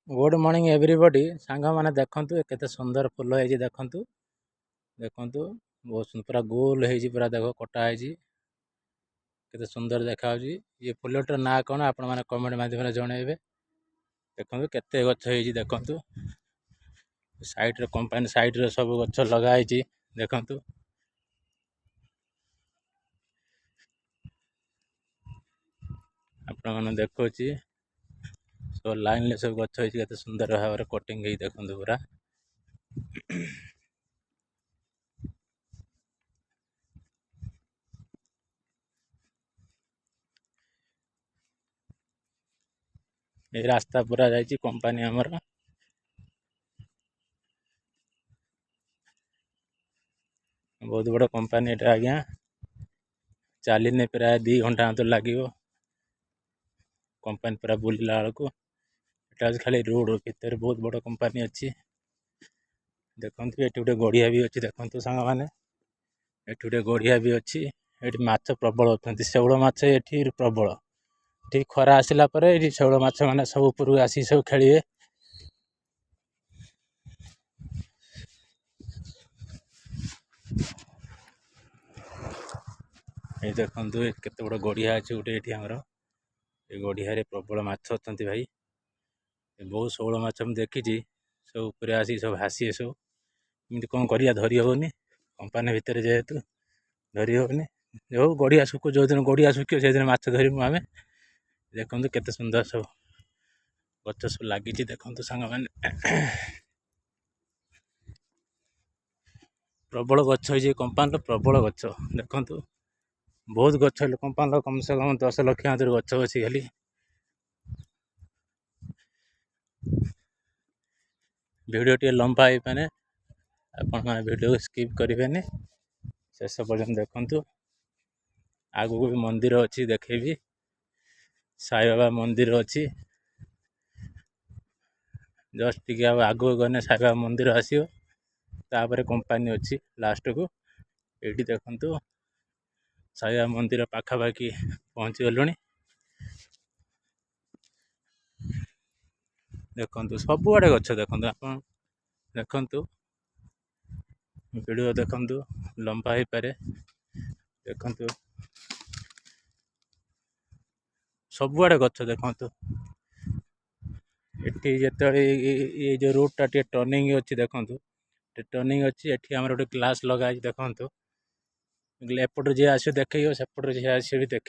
Good morning everybody सांग मैंने देखंतु केते सुंदर फूल है देखंतु देखंतु बहुत सुंदर पूरा गोल है पूरा देख कटा है केते सुंदर देखा ये फूलटर ना कौन आपण मैंने कमेंट माध्यम जनइबे। देखंतु केते गछ है देखंतु साइड रे कंपानी साइड रे सब गछ लगा है देखंतु आपण मैंने देखोची सब लाइन ले सब गछ है केते सुंदर भाव में कटिंग है देखंतु पूरा ये रास्ता पूरा जाइए कंपानी आमर बहुत बड़ कंपानी एटा आज्ञा चलने प्राय 2 घंटा तो लगे कंपानी पूरा बुलला बेलू एटा खाली रोड भितर बहुत बड़ कंपानी अच्छी देखु ये गोटे गड़िया भी अच्छी देखु सांग मैंने ये गोटे गड़िया भी अच्छी ये माछ प्रबल अच्छा शेउल माछ ये प्रबल ठीक खरा आसला ये शेउल माछ मैंने सब ऊपर आसी सब खेलिए ये देखु केते बड़ गड़िया अच्छे गोटे ये आमर ये गड़िया प्रबल माछ अच्छा भाई बहुत शौल माछ मुझे देखी सब ऊपर आसी सब भासी सब इमती कौन करिया धरी हेनी कंपानी भितर जेहेतु धरी हेनी जो गड़िया सुख जो दिन गड़िया सुखियो से दिन माछ धरमु आम देखु केते सुंदर सब गच सब लगी देखु सांग मैंने प्रबल गच हो कंपानी प्रबल गच देखु बहुत गच कंपानी कम से कम 10 लाख गच अच्छी खाली वीडियो टी लंबा हो पाने आपण मैंने वीडियो स्किप करें शेष पर्यटन देखु आगु भी मंदिर अच्छी देखेबी साई बाबा मंदिर अच्छी जस्ट टी आगु गने साई बाबा मंदिर आसो तापर कंपानी अच्छी लास्ट को ये देखु साई बाबा मंदिर पाखापाखि पहुँची गलुणी देखु सबुआड़े गच देखु आप देखु वीडियो देखु लंबा हो पारे देखु सबुआड़े गच देखु ये जो रोडटा टे टर्निंग अच्छी देखु टर्निंग अच्छी ये आम गोटे ग्लास लगा देखु एपटे जी आस देख सेपटे जी आस भी देख